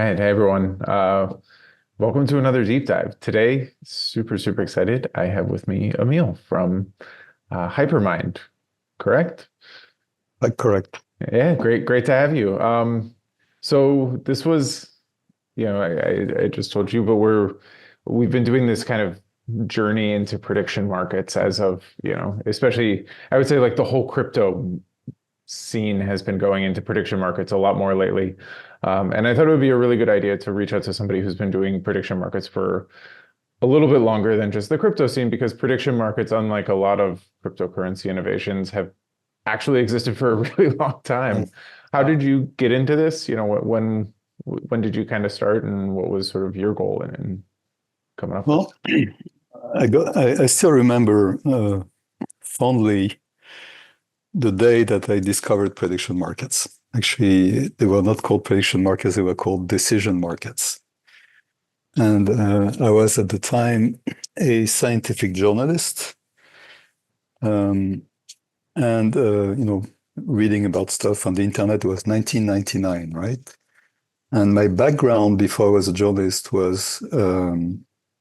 right. Hey, everyone. Welcome to another deep dive. Today, super excited. I have with me Emile from Hypermind, correct? Correct. Yeah, great to have you. So this was, I just told you, but we've been doing this kind of journey into prediction markets as of, especially I would say like the whole crypto scene has been going into prediction markets a lot more lately. And I thought it would be a really good idea to reach out to somebody who's been doing prediction markets for a little bit longer than just the crypto scene, because prediction markets, unlike a lot of cryptocurrency innovations, have actually existed for a really long time. How did you get into this? When did you kind of start, and what was sort of your goal in coming up with? Well, I still remember fondly the day that I discovered prediction markets. Actually, they were not called prediction markets, they were called decision markets. And I was at the time a scientific journalist, um, and reading about stuff on the internet. It was 1999, right? And my background before I was a journalist was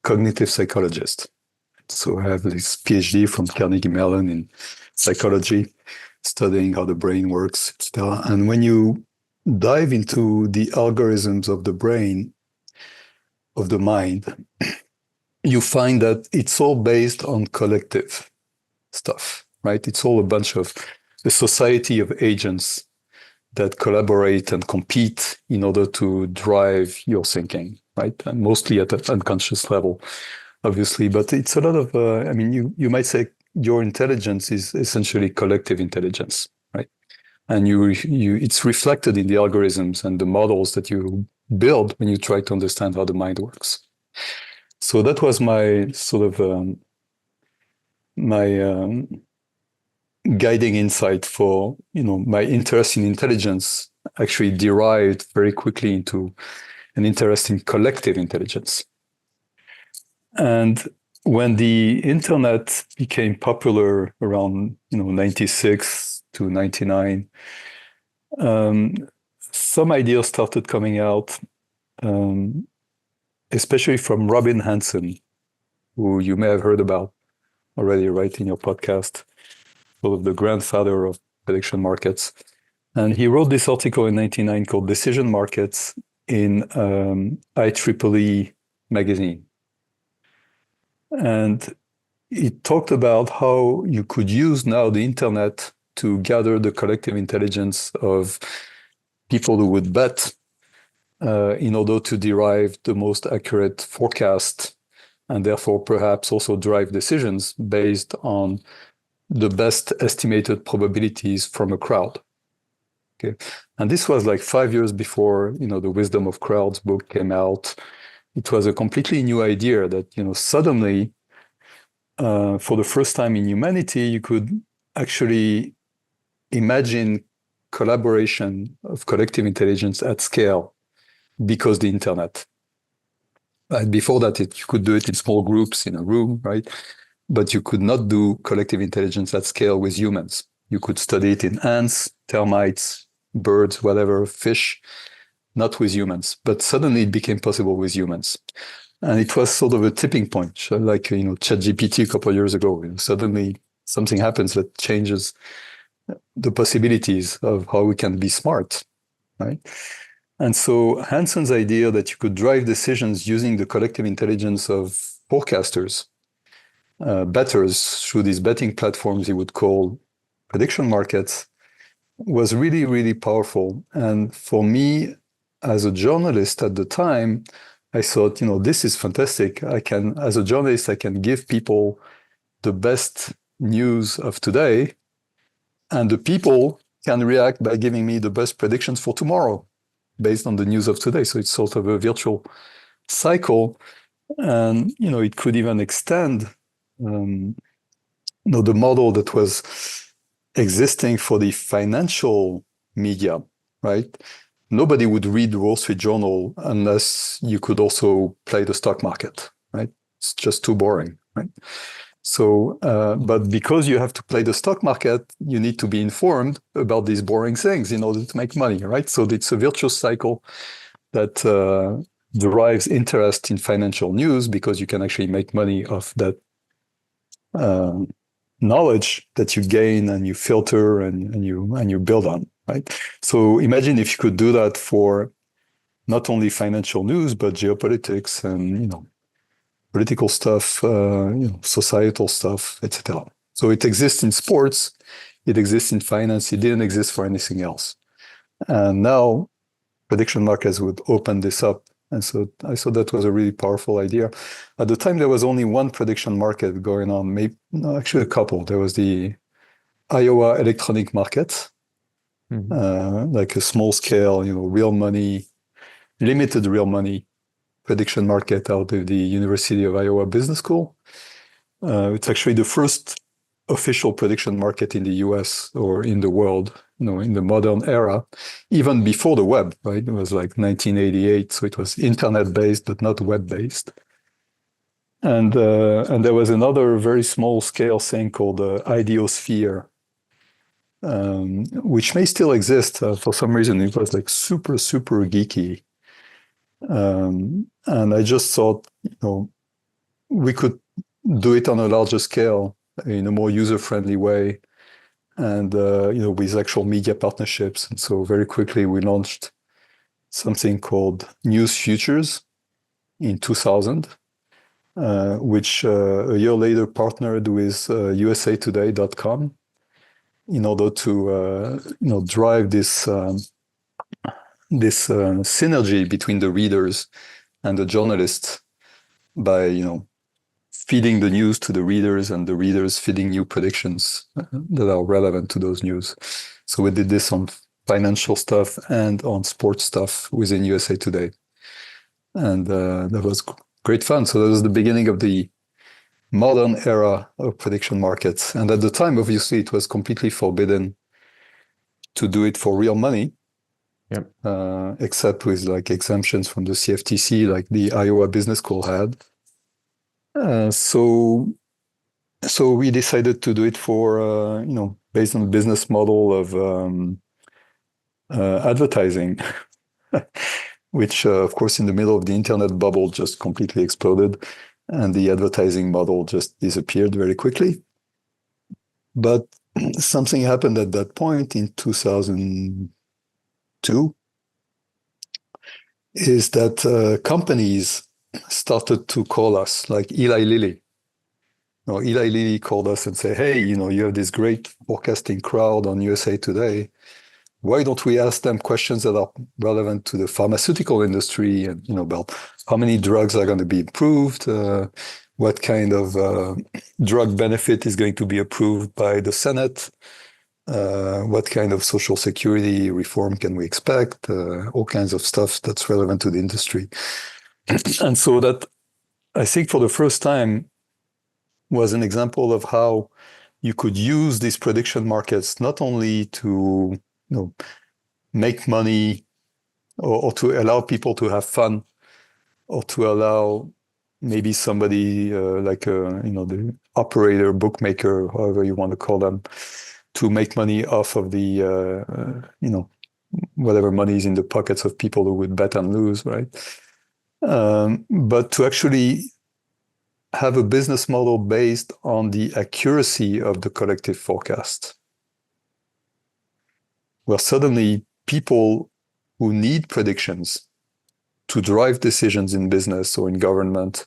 cognitive psychologist. So I have this PhD from Carnegie Mellon in psychology, studying how the brain works, etc. And when you dive into the algorithms of the brain, of the mind, you find that it's all based on collective stuff, right? It's all a bunch of a society of agents that collaborate and compete in order to drive your thinking, right? And mostly at an unconscious level, obviously. But it's a lot of, you might say your intelligence is essentially collective intelligence, right? And it's reflected in the algorithms and the models that you build when you try to understand how the mind works. So that was my sort of my guiding insight for my interest in intelligence actually derived very quickly into an interest in collective intelligence. And when the internet became popular around 96 to 99, some ideas started coming out, especially from Robin Hanson, who you may have heard about already, right, in your podcast, sort of the grandfather of prediction markets. And he wrote this article in 1999 called Decision Markets in IEEE magazine. And it talked about how you could use now the internet to gather the collective intelligence of people who would bet in order to derive the most accurate forecast, and therefore perhaps also drive decisions based on the best estimated probabilities from a crowd. Okay, and this was like 5 years before the Wisdom of Crowds book came out. It was a completely new idea that suddenly, for the first time in humanity, you could actually imagine collaboration of collective intelligence at scale because the internet. Before that, you could do it in small groups in a room, right? But you could not do collective intelligence at scale with humans. You could study it in ants, termites, birds, whatever, fish, not with humans. But suddenly it became possible with humans. And it was sort of a tipping point, like, ChatGPT a couple of years ago. Suddenly something happens that changes the possibilities of how we can be smart, right? And so Hanson's idea that you could drive decisions using the collective intelligence of forecasters, bettors through these betting platforms he would call prediction markets, was really powerful. And for me, as a journalist at the time, I thought, this is fantastic. As a journalist, I can give people the best news of today, and the people can react by giving me the best predictions for tomorrow based on the news of today. So it's sort of a virtual cycle. And, it could even extend, the model that was existing for the financial media, right? Nobody would read the Wall Street Journal unless you could also play the stock market, right? It's just too boring, right? So, but because you have to play the stock market, you need to be informed about these boring things in order to make money, right? So it's a virtuous cycle that derives interest in financial news because you can actually make money off that uh, knowledge that you gain and you filter and you build on, right? So imagine if you could do that for not only financial news but geopolitics and political stuff, societal stuff, etc. So it exists in sports, it exists in finance. It didn't exist for anything else, and now prediction markets would open this up. And so I thought that was a really powerful idea. At the time, there was only one prediction market going on, maybe no, actually a couple. There was the Iowa electronic market, like a small scale, real money, limited real money prediction market out of the University of Iowa Business School. It's actually the first official prediction market in the US or in the world, in the modern era, even before the web, right? It was like 1988, so it was internet-based, but not web-based. And there was another very small-scale thing called the Ideosphere, which may still exist. For some reason, it was like super, super geeky. And I just thought, we could do it on a larger scale in a more user-friendly way, and with actual media partnerships. And so very quickly we launched something called News Futures in 2000, which a year later partnered with usatoday.com in order to drive this synergy between the readers and the journalists by feeding the news to the readers and the readers feeding new predictions that are relevant to those news. So we did this on financial stuff and on sports stuff within USA Today. And that was great fun. So that was the beginning of the modern era of prediction markets. And at the time, obviously, it was completely forbidden to do it for real money. Yep. Except with like exemptions from the CFTC, like the Iowa Business School had. So we decided to do it for, based on the business model of advertising, which, of course, in the middle of the internet bubble just completely exploded, and the advertising model just disappeared very quickly. But something happened at that point in 2002, is that companies started to call us, like Eli Lilly. Eli Lilly called us and said, hey, you have this great forecasting crowd on USA Today. Why don't we ask them questions that are relevant to the pharmaceutical industry and, about how many drugs are going to be approved, what kind of drug benefit is going to be approved by the Senate, what kind of social security reform can we expect, all kinds of stuff that's relevant to the industry. And so that, I think for the first time, was an example of how you could use these prediction markets not only to make money or to allow people to have fun, or to allow maybe somebody like the operator, bookmaker, however you want to call them, to make money off of the whatever money is in the pockets of people who would bet and lose, right? But to actually have a business model based on the accuracy of the collective forecast, where suddenly people who need predictions to drive decisions in business or in government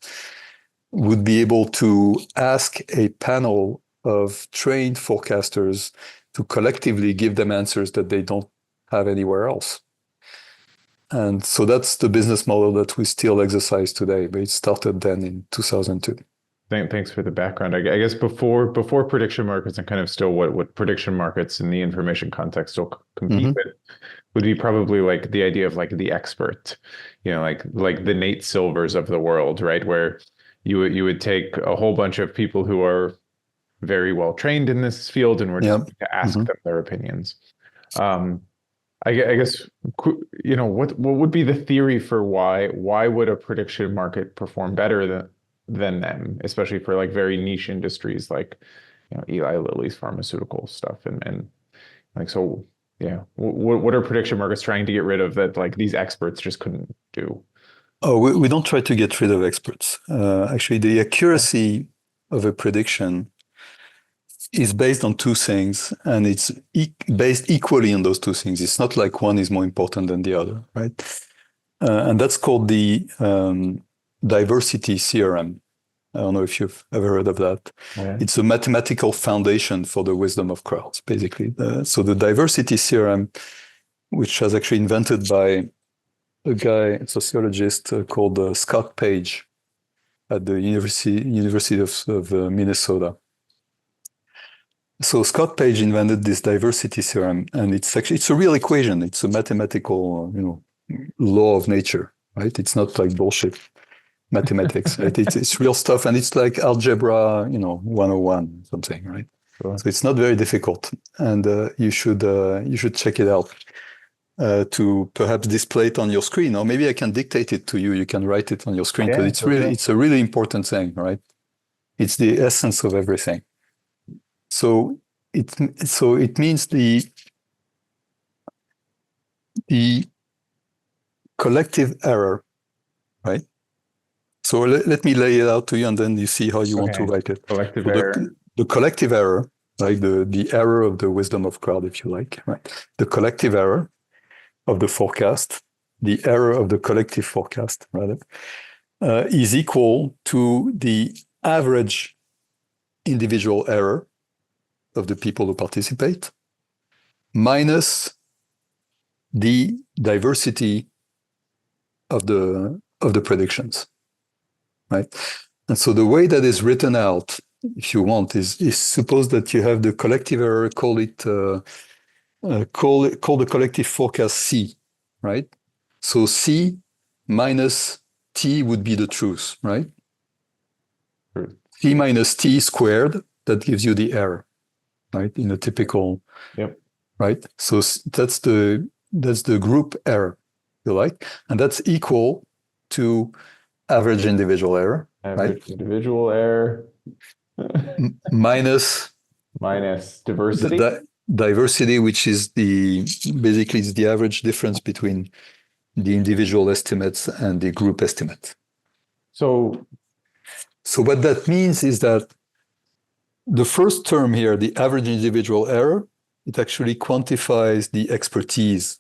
would be able to ask a panel of trained forecasters to collectively give them answers that they don't have anywhere else. And so that's the business model that we still exercise today, but it started then in 2002. Thanks for the background. I guess before prediction markets and kind of still what prediction markets in the information context still compete with would be probably like the idea of like the expert, like the Nate Silvers of the world, right? Where you would take a whole bunch of people who are very well trained in this field and we're just going to ask them their opinions. I guess what would be the theory for why would a prediction market perform better than them, especially for like very niche industries like Eli Lilly's pharmaceutical stuff and like, so Yeah. What are prediction markets trying to get rid of that like these experts just couldn't do? Oh, we don't try to get rid of experts. Actually, the accuracy of a prediction is based on two things, and it's based equally on those two things. It's not like one is more important than the other, right? And that's called the diversity theorem. I don't know if you've ever heard of that. Yeah. It's a mathematical foundation for the wisdom of crowds, basically. So the diversity theorem, which was actually invented by a guy, a sociologist called Scott Page at the University of Minnesota. So Scott Page invented this diversity theorem, and it's a real equation. It's a mathematical, law of nature, right? It's not like bullshit mathematics, right? It's real stuff, and it's like algebra, 101 something, right? Sure. So it's not very difficult, and you should check it out to perhaps display it on your screen, or maybe I can dictate it to you. You can write it on your screen because it's a really important thing, right? It's the essence of everything. So it means the collective error, right? So let me lay it out to you, and then you see how you want to write it. Collective error. The collective error, like the error of the wisdom of crowd, if you like, right? The collective error of the forecast, the error of the collective forecast, rather, is equal to the average individual error of the people who participate minus the diversity of the predictions, right? And so the way that is written out, if you want, is suppose that you have the collective error, call the collective forecast C, right? So C minus T would be the truth, right? C minus T squared, that gives you the error, right? In a typical, right? So that's the group error, you like, and that's equal to average individual error, average individual error minus diversity. Diversity, which is basically it's the average difference between the individual estimates and the group estimate. So what that means is that the first term here, the average individual error, it actually quantifies the expertise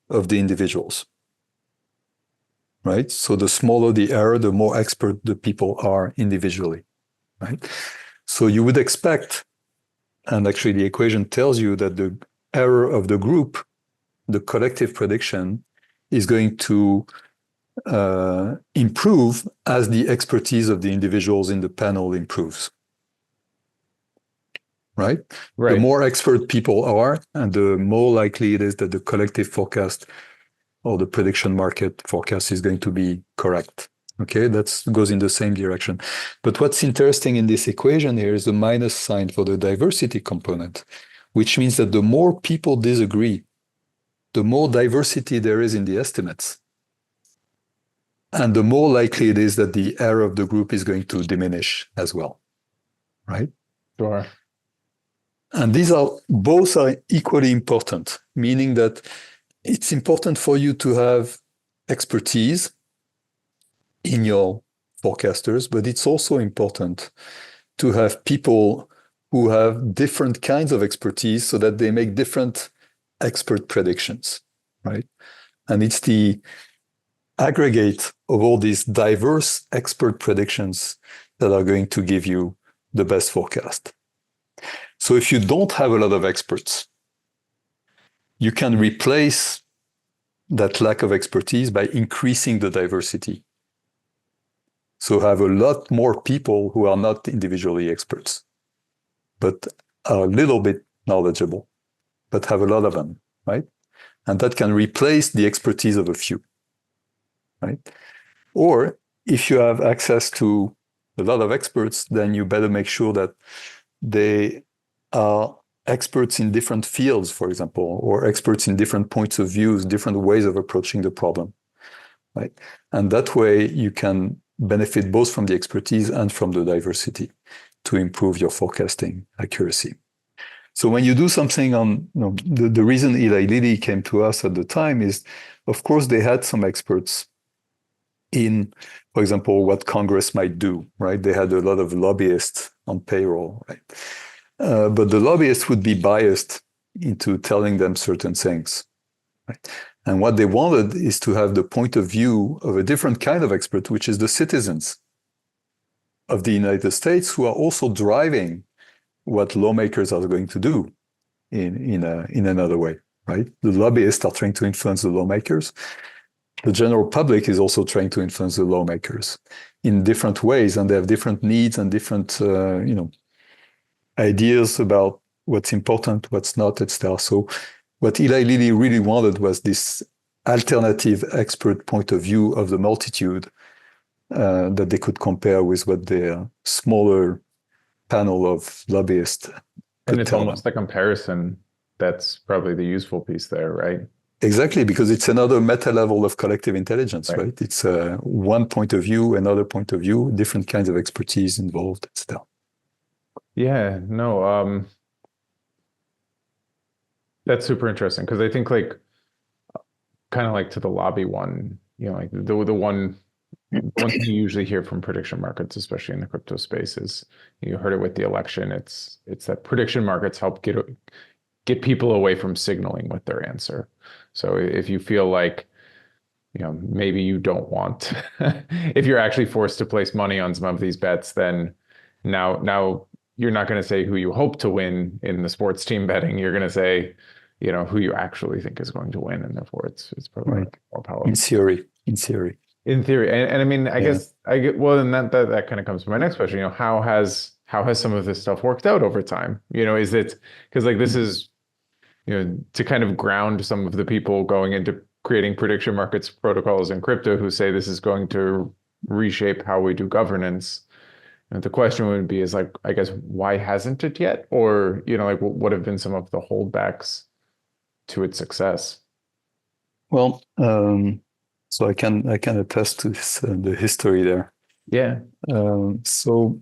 of the individuals, right? So the smaller the error, the more expert the people are individually, right? So you would expect, and actually the equation tells you that the error of the group, the collective prediction, is going to improve as the expertise of the individuals in the panel improves. Right? The more expert people are, and the more likely it is that the collective forecast or the prediction market forecast is going to be correct. Okay, that goes in the same direction. But what's interesting in this equation here is the minus sign for the diversity component, which means that the more people disagree, the more diversity there is in the estimates. And the more likely it is that the error of the group is going to diminish as well. Right? Sure. And both are equally important, meaning that it's important for you to have expertise in your forecasters, but it's also important to have people who have different kinds of expertise so that they make different expert predictions, right? And it's the aggregate of all these diverse expert predictions that are going to give you the best forecast. So if you don't have a lot of experts, you can replace that lack of expertise by increasing the diversity. So have a lot more people who are not individually experts, but are a little bit knowledgeable, but have a lot of them, right? And that can replace the expertise of a few, right? Or if you have access to a lot of experts, then you better make sure that they are experts in different fields, for example, or experts in different points of views, different ways of approaching the problem, right? And that way you can benefit both from the expertise and from the diversity to improve your forecasting accuracy. So when you do something on, the reason Eli Lilly came to us at the time is, of course, they had some experts in, for example, what Congress might do, right? They had a lot of lobbyists on payroll, right? But the lobbyists would be biased into telling them certain things, right? And what they wanted is to have the point of view of a different kind of expert, which is the citizens of the United States who are also driving what lawmakers are going to do in another way, right? The lobbyists are trying to influence the lawmakers. The general public is also trying to influence the lawmakers in different ways, and they have different needs and different, ideas about what's important, what's not, etc. So what Eli Lilly really wanted was this alternative expert point of view of the multitude that they could compare with what their smaller panel of lobbyists could And it's tell almost them. the comparison that's probably the useful piece there, right? Exactly, because it's another meta level of collective intelligence, Right. right? It's one point of view, another point of view, different kinds of expertise involved, etc. Yeah, no, that's super interesting because I think like kind of like to the lobby one, like the one thing you usually hear from prediction markets, especially in the crypto space, is you heard it with the election. It's that prediction markets help get people away from signaling with their answer. So if you feel like, maybe you don't want, if you're actually forced to place money on some of these bets, then now you're not going to say who you hope to win in the sports team betting. You're going to say, who you actually think is going to win, and therefore it's probably Right. more In powerful. theory, in theory. In theory, and I mean, I Yeah. guess I get well, and that kind of comes to my next question. How has some of this stuff worked out over time? Is it because like this is to kind of ground some of the people going into creating prediction markets protocols in crypto who say this is going to reshape how we do governance. And the question would be is like, I guess, why hasn't it yet? Or, like what have been some of the holdbacks to its success? Well, so I can attest to this, the history there. Yeah. So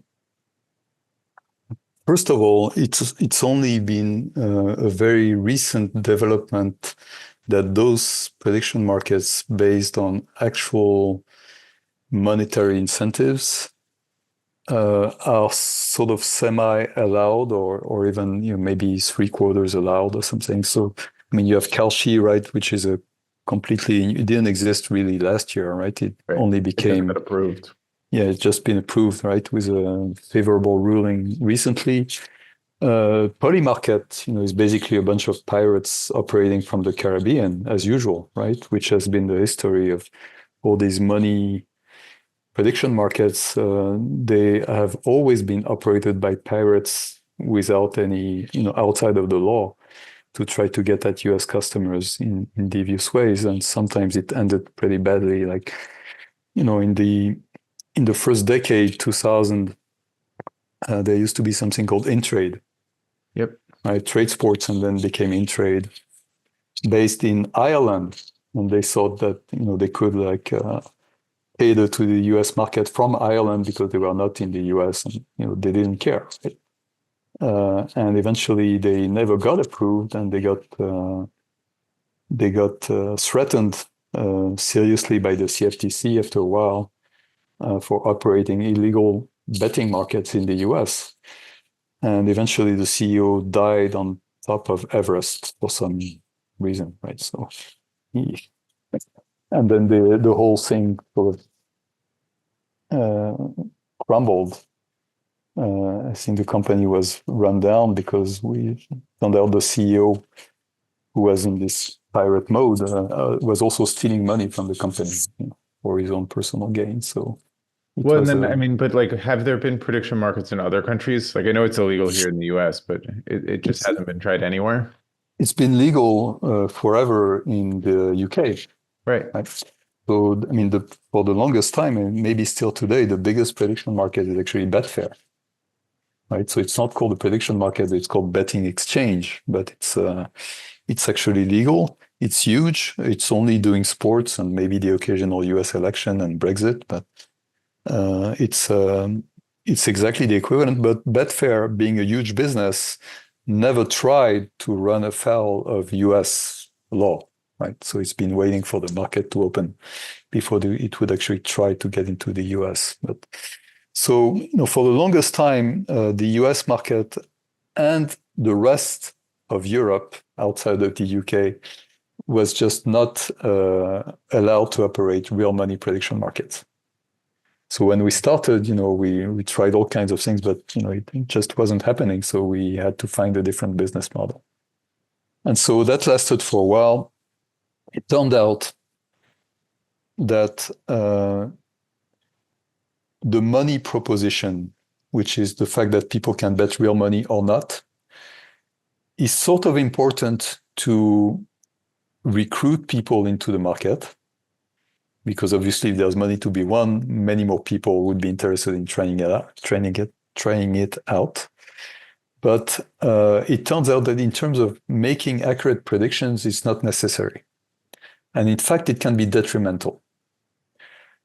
first of all, it's only been a very recent development that those prediction markets based on actual monetary incentives are sort of semi-allowed or even maybe three-quarters allowed or something. So I mean you have Kalshi, right, which is a completely, it didn't exist really last year, right? It Right. only It just became, got approved. yeah, it's just been approved, right, with a favorable ruling recently. Polymarket, is basically a bunch of pirates operating from the Caribbean as usual, right? Which has been the history of all these money prediction markets. They have always been operated by pirates without any, outside of the law to try to get at US customers in devious ways. And sometimes it ended pretty badly. Like, in the first decade, 2000, there used to be something called Intrade, Yep. right? Trade sports, and then became Intrade, based in Ireland. And they thought that, they could like cater to the US market from Ireland because they were not in the US and, they didn't care. Right? And eventually they never got approved, and they got threatened seriously by the CFTC after a while for operating illegal betting markets in the US. And eventually the CEO died on top of Everest for some reason, right? So, and then the whole thing sort of crumbled. I think the company was run down because we found out the CEO, who was in this pirate mode, was also stealing money from the company, for his own personal gain. So it Well, and was then I mean, but like, have there been prediction markets in other countries? Like, I know it's illegal here in the US, but it just hasn't been tried anywhere. it's been legal forever in the UK. Right. Right? So I mean, for the longest time, and maybe still today, the biggest prediction market is actually Betfair. Right, so it's not called a prediction market; it's called betting exchange. But it's actually legal. It's huge. It's only doing sports and maybe the occasional U.S. election and Brexit, but it's exactly the equivalent. But Betfair, being a huge business, never tried to run afoul of US law, right? So it's been waiting for the market to open before it would actually try to get into the US. But so, for the longest time, the US market and the rest of Europe outside of the UK was just not allowed to operate real money prediction markets. So when we started, we tried all kinds of things, but it just wasn't happening. So we had to find a different business model. And so that lasted for a while. It turned out that the money proposition, which is the fact that people can bet real money or not, is sort of important to recruit people into the market, because obviously if there's money to be won, many more people would be interested in trying it out. But it turns out that in terms of making accurate predictions, it's not necessary. And in fact, it can be detrimental.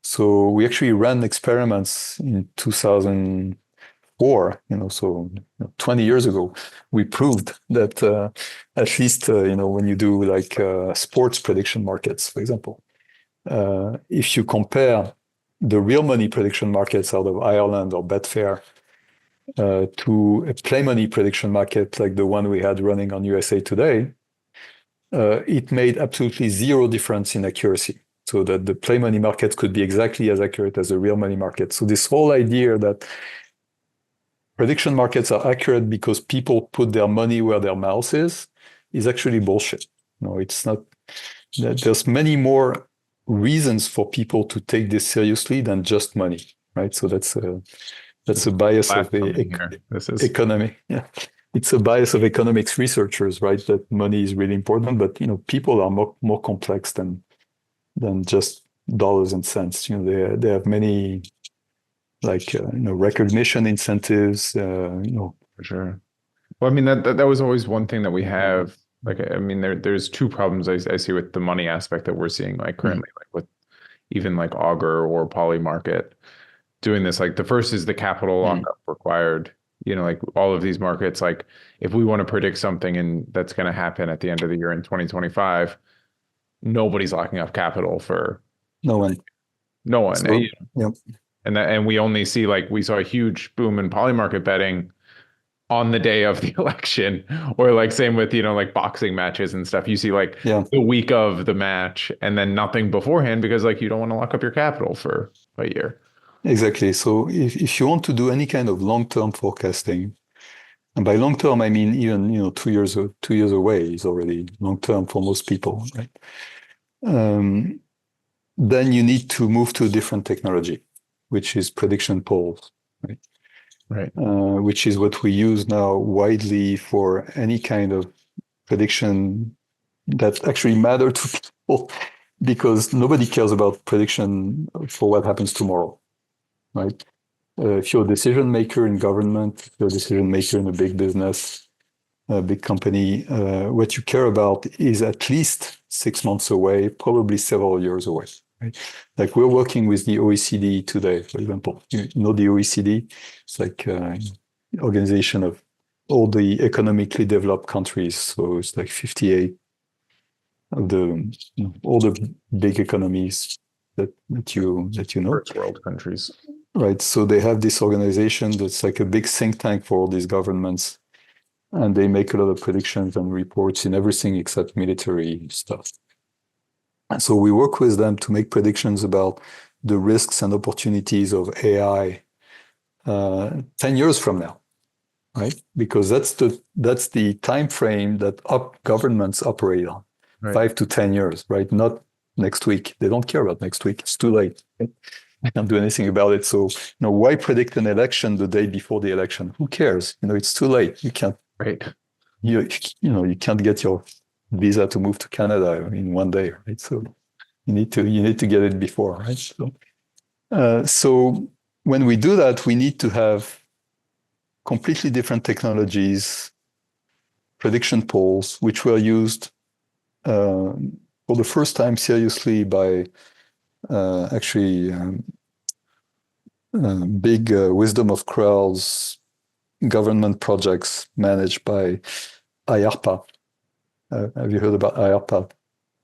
So we actually ran experiments in 2004, so 20 years ago. We proved that at least, when you do like sports prediction markets, for example, if you compare the real money prediction markets out of Ireland or Betfair to a play money prediction market like the one we had running on USA Today, it made absolutely zero difference in accuracy. So that the play money market could be exactly as accurate as the real money market. So this whole idea that prediction markets are accurate because people put their money where their mouth is actually bullshit. No, it's not. There's many more reasons for people to take this seriously than just money, right? So that's a bias of the economy. Yeah, it's a bias of economics researchers, right? That money is really important, but people are more complex than just dollars and cents. They have many recognition incentives. For sure. Well, I mean that was always one thing that we have. Like, I mean, there's two problems I see with the money aspect that we're seeing like currently, like with even like Augur or Polymarket doing this. Like the first is the capital lockup required. Like all of these markets, like if we want to predict something and that's going to happen at the end of the year in 2025, nobody's locking up capital for no one. So, yep. And we only see we saw a huge boom in Polymarket betting on the day of the election, or same with boxing matches and stuff. You see the week of the match and then nothing beforehand because you don't want to lock up your capital for a year. Exactly. So if you want to do any kind of long-term forecasting, and by long-term I mean even 2 years away is already long-term for most people, right? Then you need to move to a different technology, which is prediction polls, right? Right. Which is what we use now widely for any kind of prediction that actually matter to people, because nobody cares about prediction for what happens tomorrow, right? If you're a decision maker in government, if you're a decision maker in a big business, a big company, what you care about is at least 6 months away, probably several years away. Right? Like we're working with the OECD today, for example. You know the OECD? It's like an organization of all the economically developed countries. So it's like 58 of all the big economies that you know. First world countries. Right. So they have this organization that's like a big think tank for all these governments. And they make a lot of predictions and reports in everything except military stuff. And so we work with them to make predictions about the risks and opportunities of AI 10 years from now, right? Because that's the time frame that governments operate on, right. 5 to 10 years, right? Not next week. They don't care about next week. It's too late. Right? I can't do anything about it. So, why predict an election the day before the election? Who cares? It's too late. You can't. Right. You can't get your visa to move to Canada in one day, right? So you need to get it before, right? So when we do that, we need to have completely different technologies, prediction polls, which were used for the first time seriously by big wisdom of crowds government projects managed by IARPA. Have you heard about IARPA?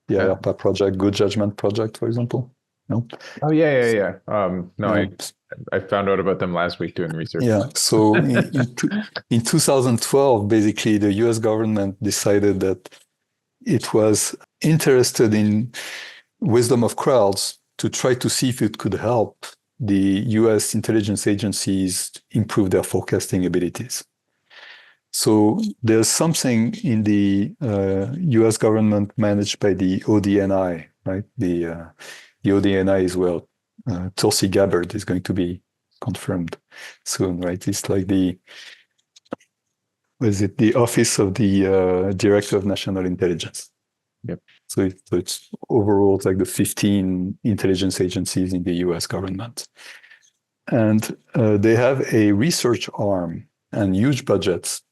The Yeah. IARPA project, Good Judgment Project, for example? No? Oh yeah. No, Yeah. I found out about them last week doing research. Yeah. So in 2012, basically, the US government decided that it was interested in wisdom of crowds to try to see if it could help the US intelligence agencies improve their forecasting abilities. So there's something in the US government managed by the ODNI, right? The ODNI is where Tulsi Gabbard is going to be confirmed soon, right? It's like the Office of the Director of National Intelligence. Yep. So it's overall like the 15 intelligence agencies in the US government. And they have a research arm and huge budgets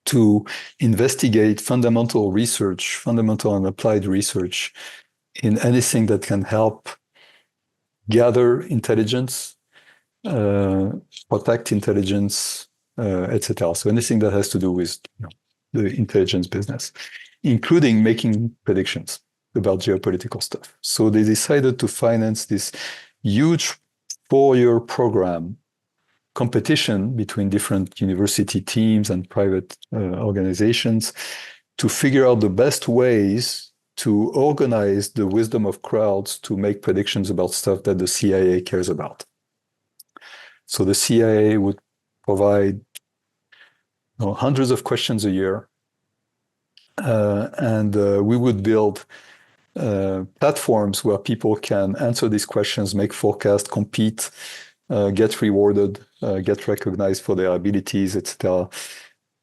to investigate fundamental research, fundamental and applied research in anything that can help gather intelligence, protect intelligence, etc. So anything that has to do with the intelligence business, including making predictions about geopolitical stuff. So they decided to finance this huge 4-year program competition between different university teams and private organizations to figure out the best ways to organize the wisdom of crowds to make predictions about stuff that the CIA cares about. So the CIA would provide hundreds of questions a year, and we would build platforms where people can answer these questions, make forecasts, compete, get rewarded, get recognized for their abilities, etc.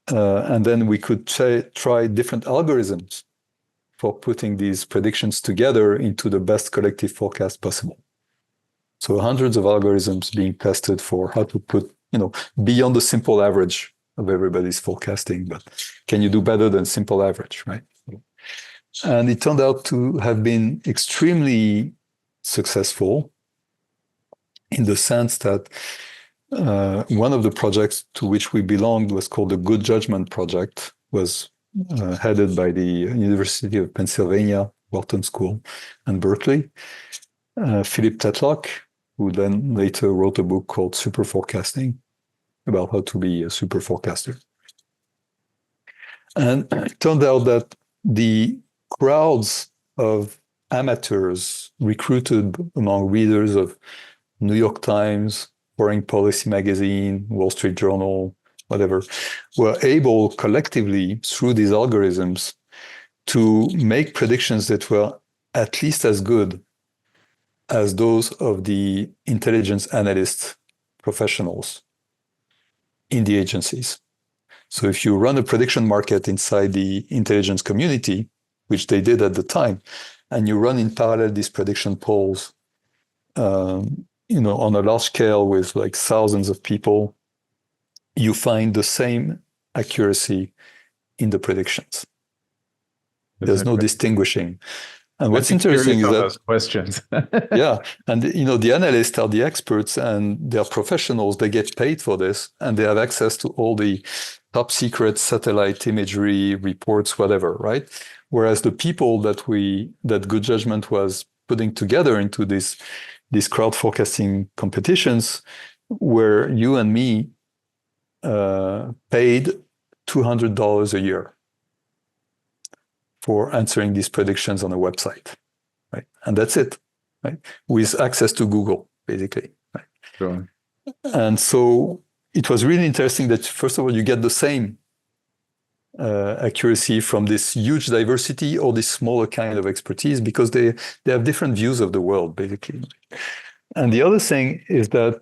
And then we could try different algorithms for putting these predictions together into the best collective forecast possible. So hundreds of algorithms being tested for how to put, beyond the simple average of everybody's forecasting, but can you do better than simple average, right? And it turned out to have been extremely successful in the sense that one of the projects to which we belonged was called the Good Judgment Project, was headed by the University of Pennsylvania, Wharton School, and Berkeley. Philip Tetlock, who then later wrote a book called Super Forecasting, about how to be a super forecaster. And it turned out that the crowds of amateurs recruited among readers of New York Times, Foreign Policy Magazine, Wall Street Journal, whatever, were able collectively through these algorithms to make predictions that were at least as good as those of the intelligence analyst professionals in the agencies. So if you run a prediction market inside the intelligence community, which they did at the time, and you run in parallel these prediction polls, on a large scale with like thousands of people, you find the same accuracy in the predictions. There's no distinguishing. And what's interesting is that those questions. yeah, and the analysts are the experts and they're professionals. They get paid for this, and they have access to all the top secret satellite imagery reports, whatever, right? Whereas the people that Good Judgment was putting together into these crowd forecasting competitions, where you and me paid $200 a year for answering these predictions on a website, right? And that's it, right? With access to Google, basically. Right? Sure. And so it was really interesting that, first of all, you get the same accuracy from this huge diversity or this smaller kind of expertise, because they have different views of the world, basically. And the other thing is that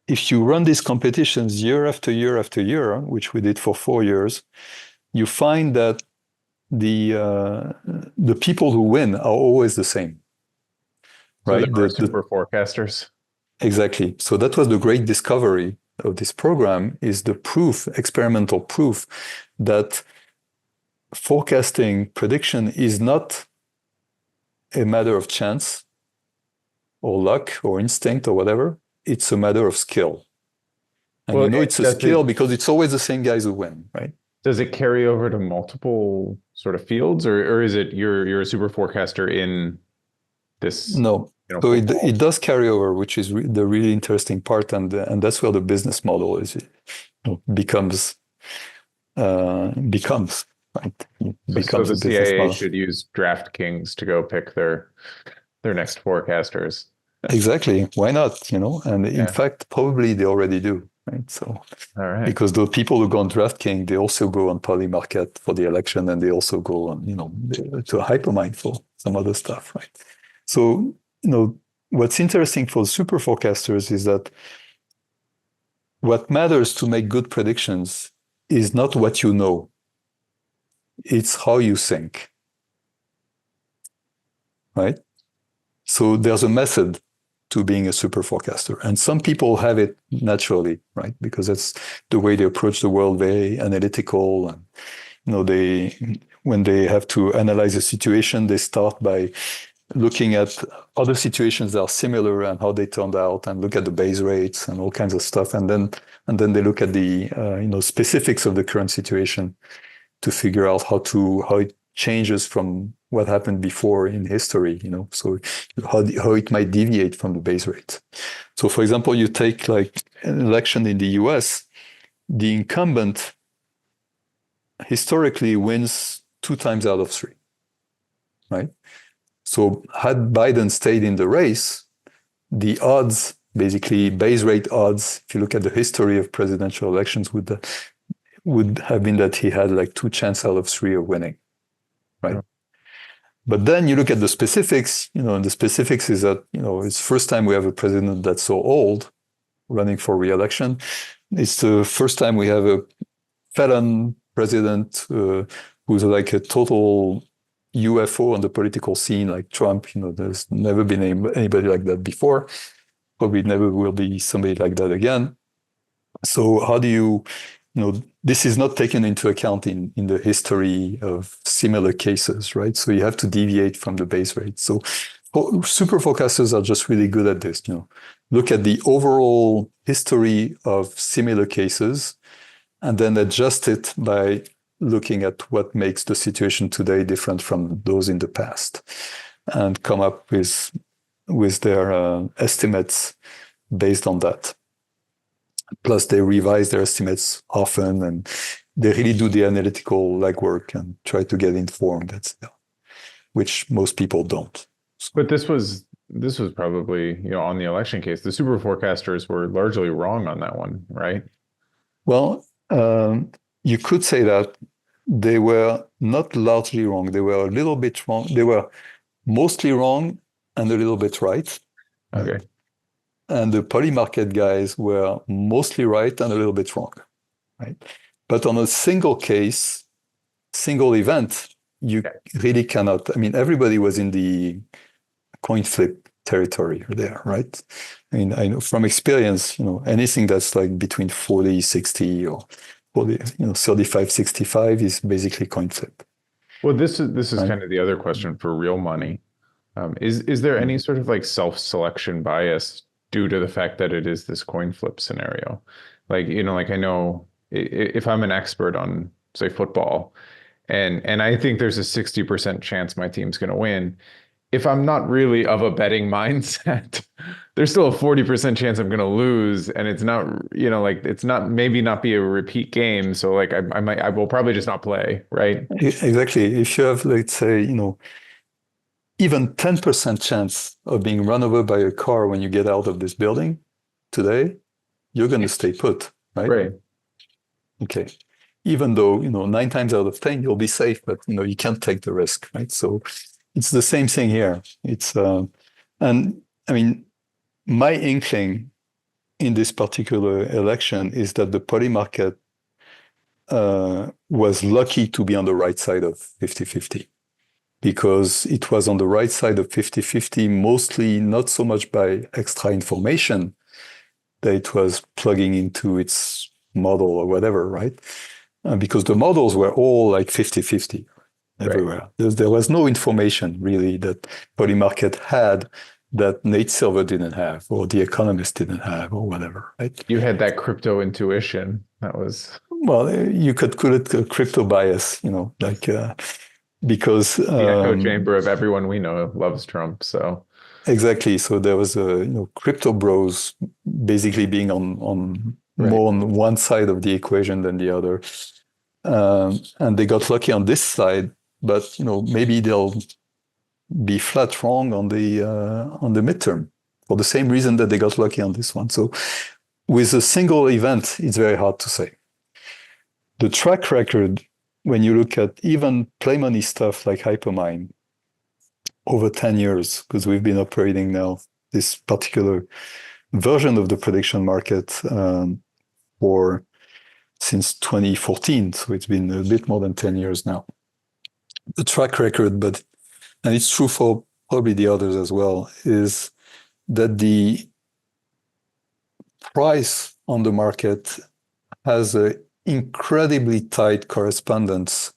if you run these competitions year after year after year, which we did for 4 years, you find that the people who win are always the same, right? So there are super forecasters. Exactly. So that was the great discovery of this program, is the proof, experimental proof, that forecasting prediction is not a matter of chance or luck or instinct or whatever. It's a matter of skill. And Well, you know it's a skill because it's always the same guys who win, right? does it carry over to multiple sort of fields, or is it you're a super forecaster in this, No. So it football? does carry over, which is the really interesting part, and that's where the business model is becomes right. It So becomes the a business CIA model. should use DraftKings to go pick their next forecasters. Exactly. Why not? You know, and in Yeah. fact, probably they already do, right? So All right. because the people who go on DraftKings, they also go on Polymarket for the election, and they also go on, to Hypermind for some other stuff, right? So, what's interesting for super forecasters is that what matters to make good predictions is not what you know, it's how you think, right? So there's a method to being a super forecaster. And some people have it naturally, right? Because that's the way they approach the world, very analytical. And, when they have to analyze a situation, they start by looking at other situations that are similar and how they turned out, and look at the base rates and all kinds of stuff. And then they look at the specifics of the current situation to figure out how it changes from what happened before in history, so how it might deviate from the base rate. So for example, you take like an election in the US, the incumbent historically wins 2 times out of 3, right? So had Biden stayed in the race, the odds, basically base rate odds, if you look at the history of presidential elections, would have been that he had like 2 chances out of 3 of winning, right? Oh. But then you look at the specifics, and the specifics is that, it's the first time we have a president that's so old running for re-election. It's the first time we have a felon president who's like a total UFO on the political scene, like Trump. There's never been anybody like that before. Probably never will be somebody like that again. So how do you this is not taken into account in the history of similar cases, right? So you have to deviate from the base rate. So super forecasters are just really good at this. Look at the overall history of similar cases and then adjust it by looking at what makes the situation today different from those in the past, and come up with their estimates based on that. Plus, they revise their estimates often, and they really do the analytical legwork and try to get informed. Which most people don't. But this was probably, on the election case, the super forecasters were largely wrong on that one, right? Well, you could say that they were not largely wrong. They were a little bit wrong. They were mostly wrong and a little bit right. Okay. And the Polymarket guys were mostly right and a little bit wrong, right? But on a single case, single event, you really cannot. I mean, everybody was in the coin flip territory there, right? I mean, I know from experience, anything that's like between 40, 60 or 40, 35, 65 is basically coin flip. Well, this is right? kind of the other question for real money. Is there any sort of like self-selection bias due to the fact that it is this coin flip scenario? Like, like I know if I'm an expert on, say, football, and I think there's a 60% chance my team's going to win. If I'm not really of a betting mindset, there's still a 40% chance I'm going to lose, and it's not, like it's not, maybe not be a repeat game. So like I will probably just not play, right? Exactly. If you have, let's say, even 10% chance of being run over by a car when you get out of this building today, you're going to stay put, right? Right. Okay. Even though, 9 times out of 10, you'll be safe, but, you can't take the risk, right? So it's the same thing here. And I mean, my inkling in this particular election is that the Polymarket was lucky to be on the right side of 50-50. Because it was on the right side of 50-50, mostly not so much by extra information that it was plugging into its model or whatever, right? Because the models were all like 50-50 everywhere. Right. There was no information really that Polymarket had that Nate Silver didn't have, or The Economist didn't have, or whatever, right? You had that crypto intuition. That was Well, you could call it a crypto bias, because the echo chamber of everyone we know loves Trump. So exactly. So there was crypto bros basically being on right. more on one side of the equation than the other, and they got lucky on this side. But maybe they'll be flat wrong on the midterm for the same reason that they got lucky on this one. So with a single event, it's very hard to say. The track record, when you look at even play money stuff like Hypermind over 10 years, because we've been operating now this particular version of the prediction market for since 2014. So it's been a bit more than 10 years now. The track record, and it's true for probably the others as well, is that the price on the market has an incredibly tight correspondence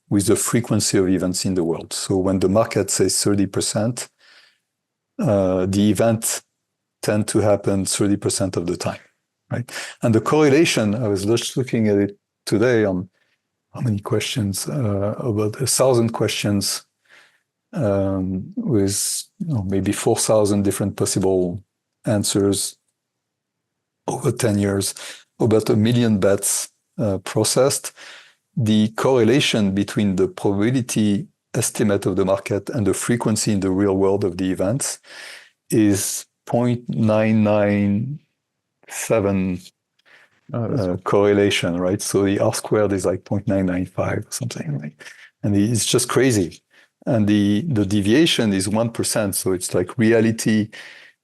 with the frequency of events in the world. So when the market says 30%, the event tend to happen 30% of the time, right? And the correlation, I was just looking at it today on how many questions, about 1,000 questions with maybe 4,000 different possible answers over 10 years, about 1 million bets processed. The correlation between the probability estimate of the market and the frequency in the real world of the events is 0.997 correlation, right? So the R squared is like 0.995 or something, right? And it's just crazy. And the deviation is 1%. So it's like reality,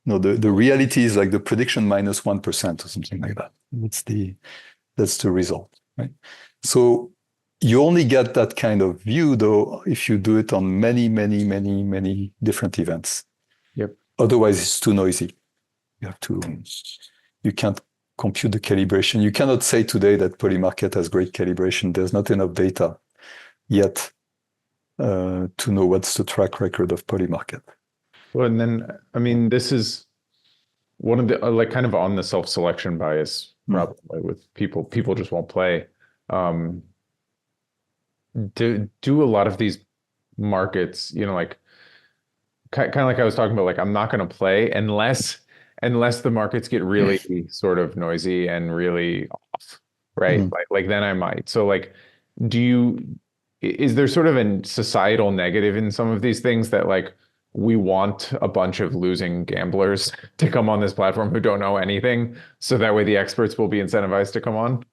the reality is like the prediction minus 1% or something like that. That's the result, right? So you only get that kind of view, though, if you do it on many, many, many, many different events. Yep. Otherwise, it's too noisy. You can't compute the calibration. You cannot say today that Polymarket has great calibration. There's not enough data yet to know what's the track record of Polymarket. Well, and then, I mean, this is one of the, like, kind of on the self-selection bias problem with people just won't play. Do a lot of these markets, like kind of like I was talking about, like I'm not going to play unless the markets get really sort of noisy and really off, right? Like then I might. So like, is there sort of a societal negative in some of these things that like we want a bunch of losing gamblers to come on this platform who don't know anything, so that way the experts will be incentivized to come on?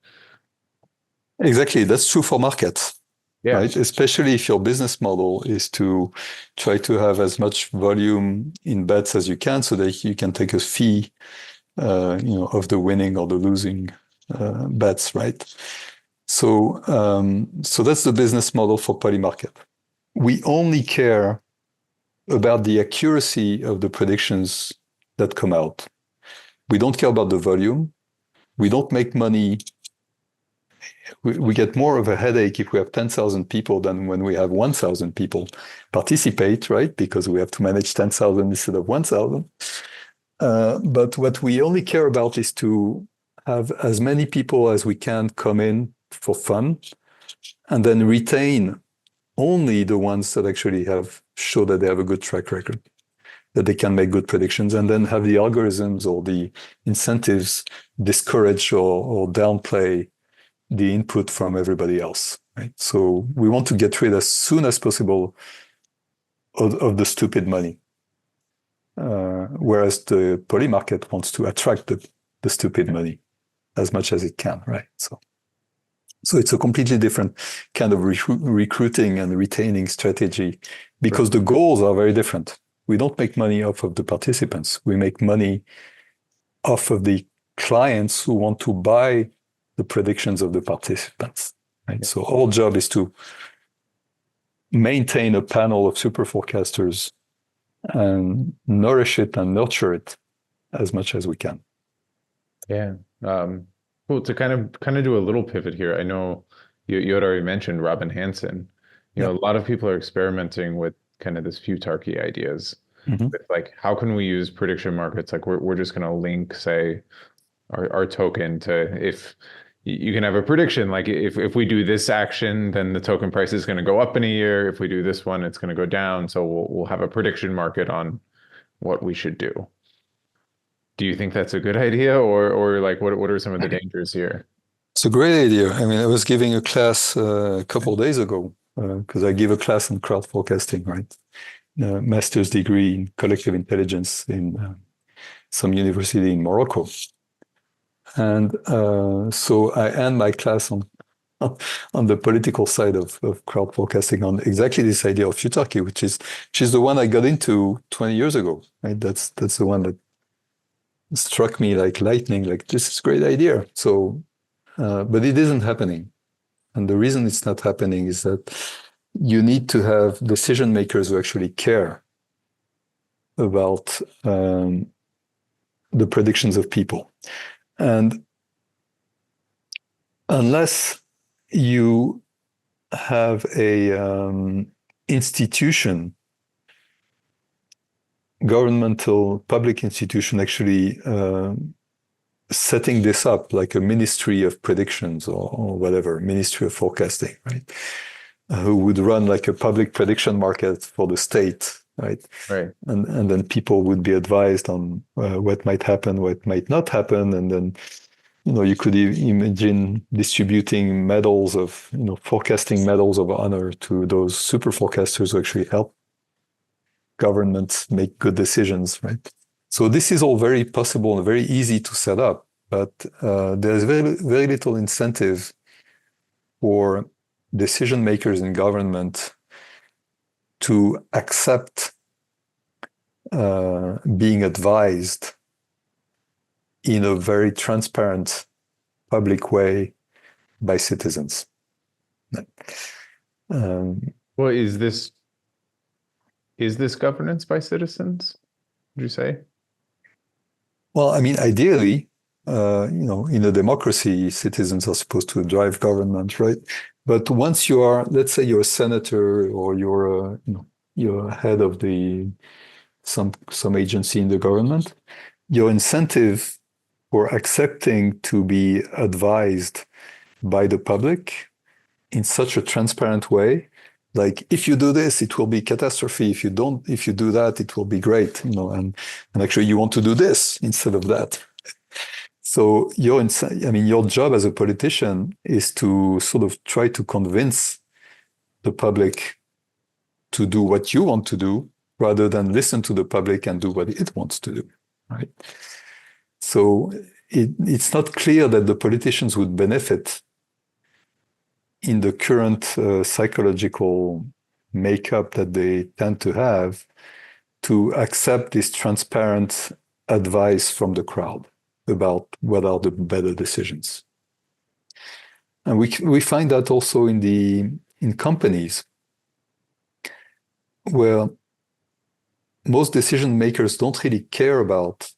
Exactly. That's true for markets. Yeah. Right? Especially if your business model is to try to have as much volume in bets as you can so that you can take a fee, of the winning or the losing bets, right? So that's the business model for Polymarket. We only care about the accuracy of the predictions that come out. We don't care about the volume. We don't make money. We get more of a headache if we have 10,000 people than when we have 1,000 people participate, right? Because we have to manage 10,000 instead of 1,000. But what we only care about is to have as many people as we can come in for fun and then retain only the ones that actually show that they have a good track record, that they can make good predictions, and then have the algorithms or the incentives discourage or downplay the input from everybody else, right? So we want to get rid as soon as possible of the stupid money, whereas the poly market wants to attract the stupid money as much as it can, right? So it's a completely different kind of recruiting and retaining strategy because the goals are very different. We don't make money off of the participants. We make money off of the clients who want to buy the predictions of the participants. Right? So our job is to maintain a panel of super forecasters and nourish it and nurture it as much as we can. Yeah. Cool. To kind of do a little pivot here. I know you had already mentioned Robin Hanson. A lot of people are experimenting with kind of this futarchy ideas. Mhm. with like how can we use prediction markets? Like we're just going to link, say, our token to if you can have a prediction, like if we do this action, then the token price is going to go up in a year. If we do this one, it's going to go down. So we'll have a prediction market on what we should do. Do you think that's a good idea, or like what are some of the dangers here? It's a great idea. I mean, I was giving a class a couple of days ago because I give a class on crowd forecasting, right? Master's degree in collective intelligence in some university in Morocco. And so I end my class on on the political side of crowd forecasting on exactly this idea of futarchy, which is the one I got into 20 years ago. Right? That's the one that struck me like lightning. Like this is a great idea. So, but it isn't happening, and the reason it's not happening is that you need to have decision makers who actually care about the predictions of people, and unless you have a institution, governmental public institution, actually setting this up, like a ministry of predictions or whatever, ministry of forecasting, right? Who would run like a public prediction market for the state, right? Right. And then people would be advised on what might happen, what might not happen, and then you could imagine distributing medals of, forecasting medals of honor to those super forecasters who actually help governments make good decisions, right? So this is all very possible and very easy to set up, but there's very, very little incentive for decision makers in government to accept being advised in a very transparent public way by citizens. Well, is this governance by citizens, would you say? Well, I mean, ideally, in a democracy, citizens are supposed to drive government, right? But once you are, let's say, you're a senator or you're head of some agency in the government, your incentive for accepting to be advised by the public in such a transparent way, like if you do this, it will be catastrophe. If you do that, it will be great, and actually you want to do this instead of that. So your job as a politician is to sort of try to convince the public to do what you want to do rather than listen to the public and do what it wants to do, right? So it's not clear that the politicians would benefit in the current psychological makeup that they tend to have to accept this transparent advice from the crowd about what are the better decisions. And we find that also in companies where most decision makers don't really care about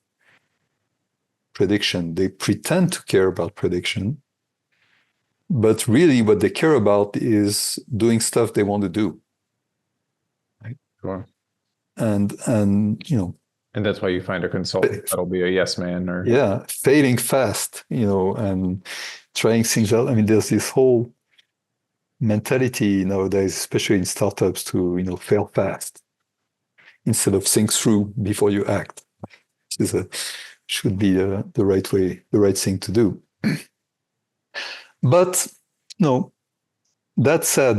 prediction. They pretend to care about prediction, but really what they care about is doing stuff they want to do. Right? Sure. And And that's why you find a consultant that'll be a yes man or failing fast, and trying things out. I mean, there's this whole mentality nowadays, especially in startups, to fail fast instead of think through before you act. This should be the right way, the right thing to do. But that said,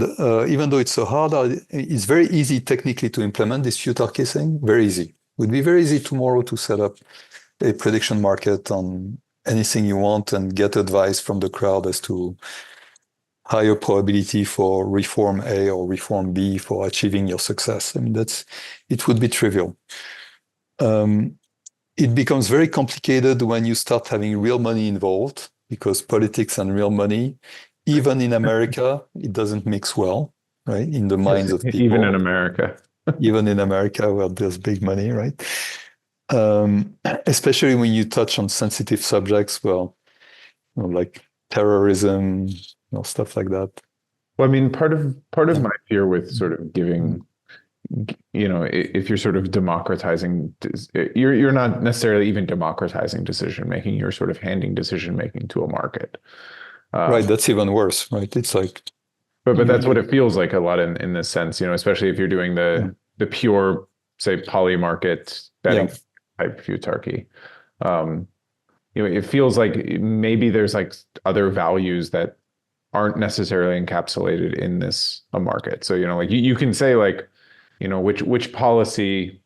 even though it's so hard, it's very easy technically to implement this futarchy thing. Very easy. It would be very easy tomorrow to set up a prediction market on anything you want and get advice from the crowd as to higher probability for reform A or reform B for achieving your success. I mean, it would be trivial. It becomes very complicated when you start having real money involved, because politics and real money, even in America, it doesn't mix well, right? In the minds of people. Even in America. Even in America, where there's big money, right? Especially when you touch on sensitive subjects, well, like terrorism, stuff like that. Well, I mean, part of my fear with sort of giving if you're sort of democratizing, you're not necessarily even democratizing decision making. You're sort of handing decision making to a market. Right, that's even worse, right? It's like But you that's what you it feels like a lot in this sense, especially if you're doing yeah, the pure, say, poly market yeah, betting type futarchy. Um, it feels like maybe there's like other values that aren't necessarily encapsulated in this a market. So, like you can say like, which policy,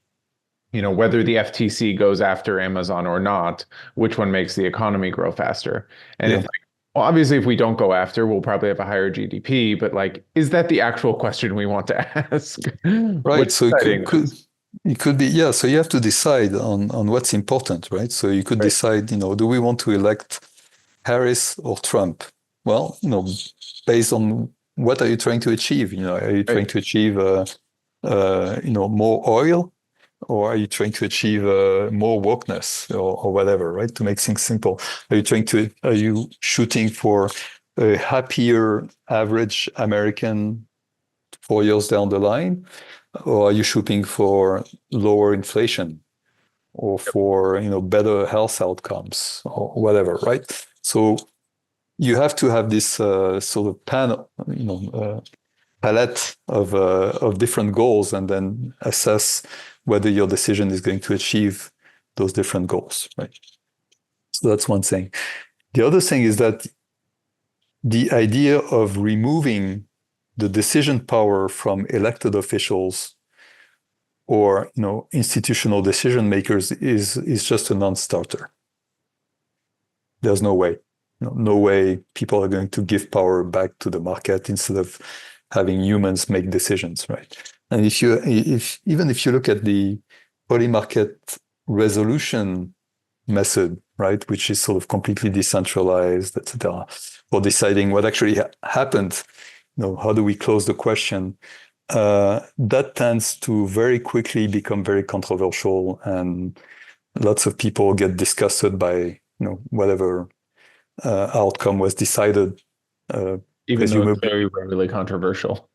whether the FTC goes after Amazon or not, which one makes the economy grow faster? And yeah. it's like, well, obviously, if we don't go after, we'll probably have a higher GDP, but like, is that the actual question we want to ask? Right. What's So deciding this? it could be, yeah. So you have to decide on what's important, right? So you could Right. decide, do we want to elect Harris or Trump? Well, based on what are you trying to achieve? Are you trying Right. to achieve, more oil, or are you trying to achieve more wokeness or whatever, right? To make things simple, are you shooting for a happier average American 4 years down the line, or are you shooting for lower inflation or for better health outcomes or whatever, right? So you have to have this sort of panel, palette of different goals, and then assess whether your decision is going to achieve those different goals, right? So that's one thing. The other thing is that the idea of removing the decision power from elected officials or institutional decision makers is just a non-starter. There's no way. No way people are going to give power back to the market instead of having humans make decisions, right? And even if you look at the poly market resolution method, right, which is sort of completely decentralized, etc., for deciding what actually happened, how do we close the question? That tends to very quickly become very controversial, and lots of people get disgusted by whatever outcome was decided. Even though it's Presumably, very rarely controversial.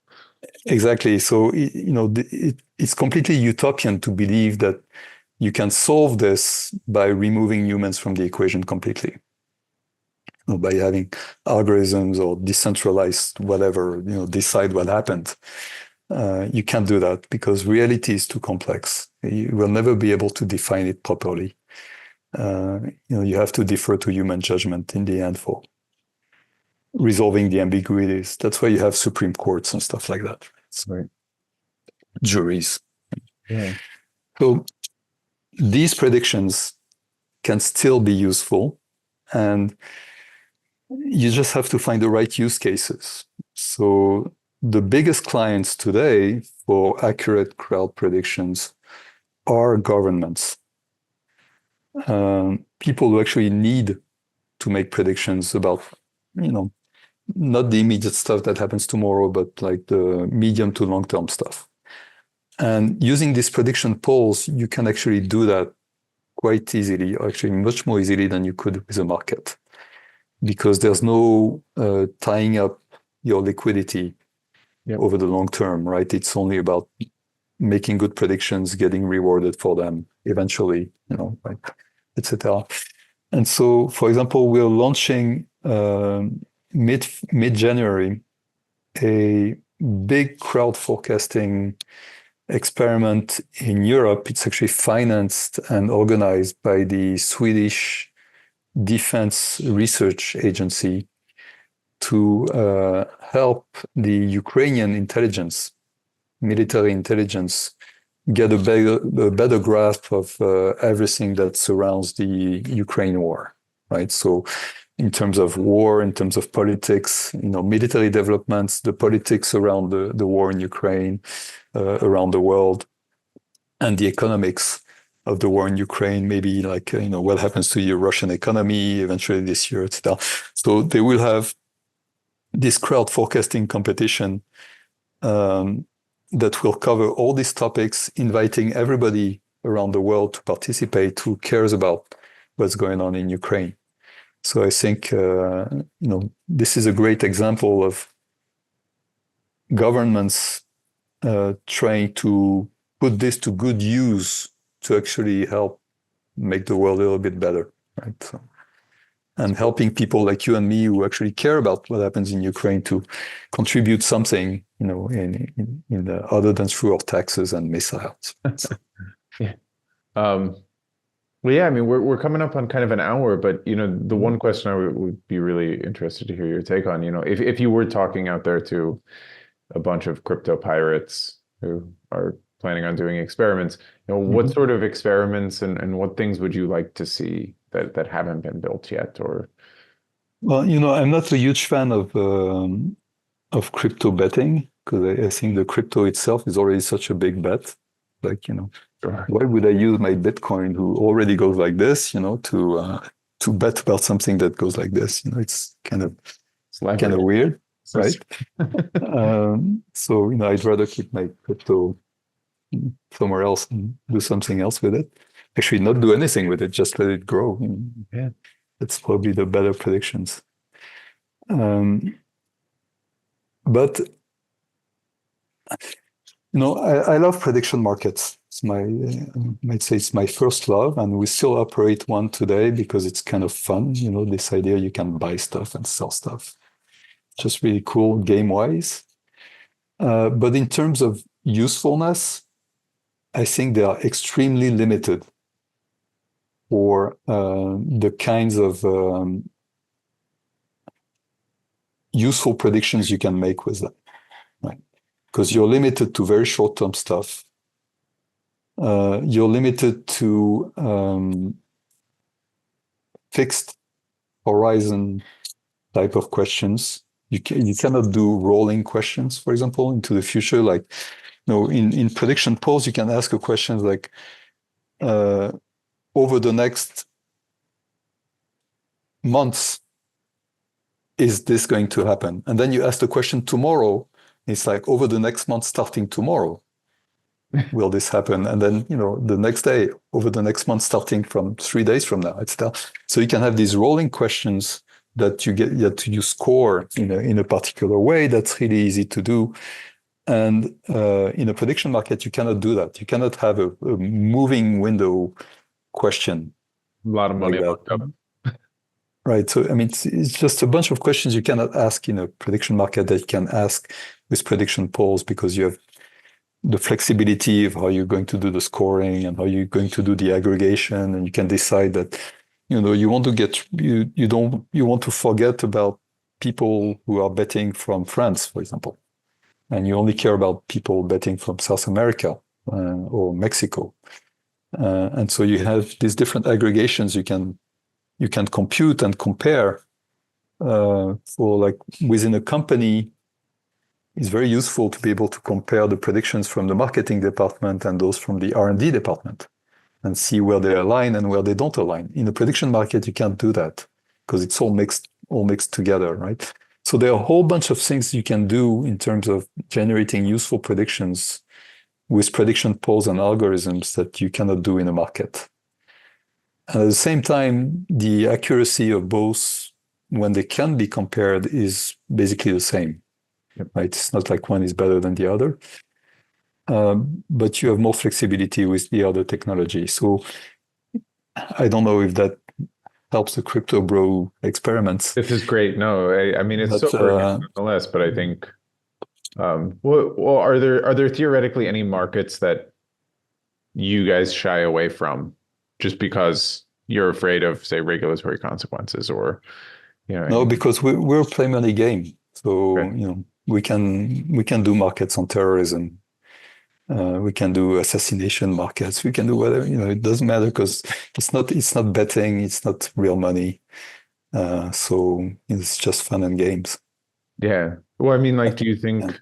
exactly. So it's completely utopian to believe that you can solve this by removing humans from the equation completely, by having algorithms or decentralized whatever decide what happened. You can't do that because reality is too complex. You will never be able to define it properly. You have to defer to human judgment in the end for resolving the ambiguities. That's why you have Supreme Courts and stuff like that. Right. Juries. Yeah. So these predictions can still be useful, and you just have to find the right use cases. So the biggest clients today for accurate crowd predictions are governments. People who actually need to make predictions about, not the immediate stuff that happens tomorrow, but like the medium to long term stuff. And using these prediction polls, you can actually do that quite easily, or actually much more easily than you could with a market, because there's no tying up your liquidity Yep. over the long term, right? It's only about making good predictions, getting rewarded for them eventually, right, etc. And so, for example, we're launching mid January a big crowd forecasting experiment in Europe. It's actually financed and organized by the Swedish Defense Research Agency to help the Ukrainian intelligence, military intelligence, get a better grasp of everything that surrounds the Ukraine war, right? So in terms of war, in terms of politics, military developments, the politics around the war in Ukraine, around the world, and the economics of the war in Ukraine, maybe like, what happens to the Russian economy eventually this year, etc. So they will have this crowd forecasting competition that will cover all these topics, inviting everybody around the world to participate who cares about what's going on in Ukraine. So I think, this is a great example of governments trying to put this to good use to actually help make the world a little bit better, right? So, and helping people like you and me who actually care about what happens in Ukraine to contribute something, in the, other than through our taxes and missiles. So, Yeah. Um, well, yeah, I mean, we're coming up on kind of an hour, but the one question I would be really interested to hear your take on, if you were talking out there to a bunch of crypto pirates who are planning on doing experiments, what Mhm. sort of experiments and what things would you like to see that haven't been built yet? Or Well, I'm not a huge fan of crypto betting because I think the crypto itself is already such a big bet. Like, Sure. why would I use my Bitcoin, who already goes like this, to bet about something that goes like this? It's It's kind of leverage. weird, So right? So I'd rather keep my crypto somewhere else and do something else with it. Actually, not do anything with it, just let it grow. yeah. That's probably the better predictions. Um, but I love prediction markets. It's might say it's my first love, and we still operate one today because it's kind of fun. This idea you can buy stuff and sell stuff. Just really cool game wise. But in terms of usefulness, I think they are extremely limited for the kinds of useful predictions you can make with them, right? Because you're limited to very short-term stuff. You're limited to fixed horizon type of questions. You cannot do rolling questions, for example, into the future. Like, in prediction polls, you can ask a question like, over the next months, is this going to happen? And then you ask the question tomorrow. It's like, over the next month, starting tomorrow, will this happen? And then, the next day, over the next month, starting from 3 days from now, it's still. So you can have these rolling questions that you score in a particular way. That's really easy to do. And in a prediction market, you cannot do that. You cannot have a moving window question A lot of like money that. locked up. Right. So, I mean, it's just a bunch of questions you cannot ask in a prediction market that you can ask with prediction polls because you have the flexibility of how you're going to do the scoring and how you're going to do the aggregation. And you can decide that, you want to you want to forget about people who are betting from France, for example. And you only care about people betting from South America or Mexico. And so you have these different aggregations you can compute and compare for like within a company. It's very useful to be able to compare the predictions from the marketing department and those from the R&D department and see where they align and where they don't align. In a prediction market, you can't do that because it's all mixed together, right? So there are a whole bunch of things you can do in terms of generating useful predictions with prediction polls and algorithms that you cannot do in a market. And at the same time, the accuracy of both when they can be compared is basically the same, Yep. right? It's not like one is better than the other, but you have more flexibility with the other technology. So I don't know if that helps the crypto bro experiments, This is great. No, I mean it's but sobering nonetheless, but I think well, are there theoretically any markets that you guys shy away from just because you're afraid of, say, regulatory consequences or, no, any, because we're a play money game. So, okay. we can do markets on terrorism. We can do assassination markets. We can do whatever, it doesn't matter because it's not betting, it's not real money. So it's just fun and games. Yeah. Well, I mean, like, But, do you yeah. think,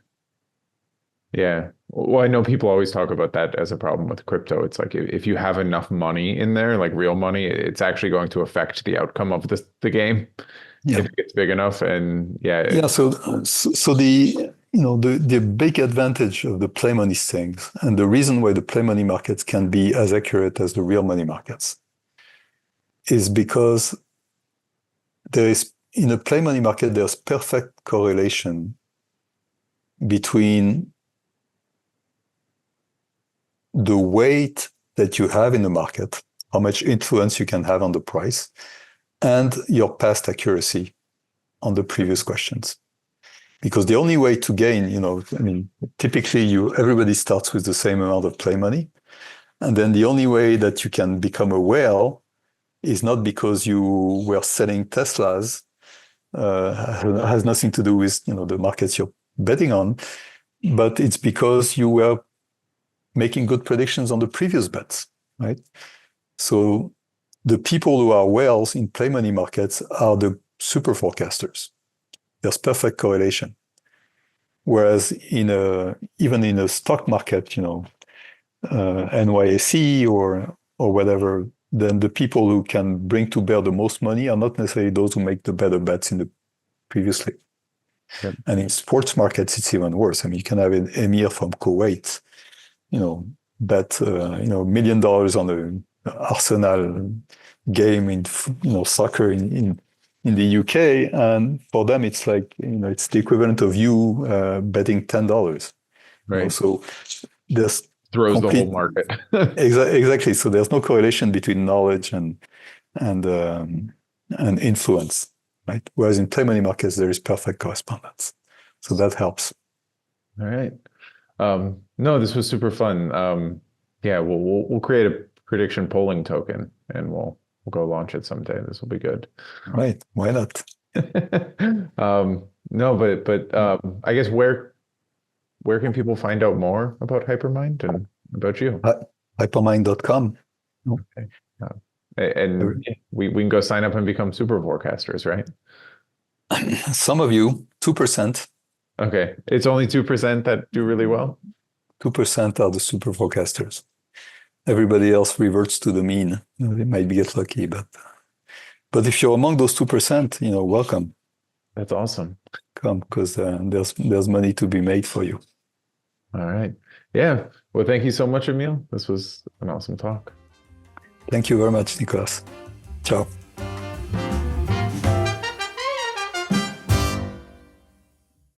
yeah. Well, I know people always talk about that as a problem with crypto. It's like if you have enough money in there, like real money, it's actually going to affect the outcome of the game Yeah. if it gets big enough. And yeah, Yeah, so the big advantage of the play money things, and the reason why the play money markets can be as accurate as the real money markets, is because there is in a play money market there's perfect correlation between the weight that you have in the market, how much influence you can have on the price, and your past accuracy on the previous questions. Because the only way to gain, typically everybody starts with the same amount of play money. And then the only way that you can become a whale is not because you were selling Teslas, has nothing to do with the markets you're betting on, but it's because you were making good predictions on the previous bets, right? So the people who are whales in play money markets are the super forecasters. There's perfect correlation. Whereas even in a stock market, NYSE or whatever, then the people who can bring to bear the most money are not necessarily those who make the better bets in the previously. Yep. And in sports markets, it's even worse. I mean, you can have an emir from Kuwait, bet $1 million on the Arsenal game in soccer in the UK, and for them it's like it's the equivalent of you betting $10. Right. So there's throws the whole market. Exactly. So there's no correlation between knowledge and influence, right? Whereas in play money markets there is perfect correspondence. So that helps. All right. No, this was super fun. Yeah, we'll create a prediction polling token and we'll go launch it someday. This will be good. Right. Why not? No, but I guess where can people find out more about Hypermind and about you? Hypermind.com. Okay. And we can go sign up and become super forecasters, right? Some of you, 2%. Okay. It's only 2% that do really well? 2% are the super forecasters. Everybody else reverts to the mean. They might get lucky, but if you're among those 2%, welcome. That's awesome. Come, because there's money to be made for you. All right. Yeah. Well, thank you so much, Emile. This was an awesome talk. Thank you very much, Nicolas. Ciao.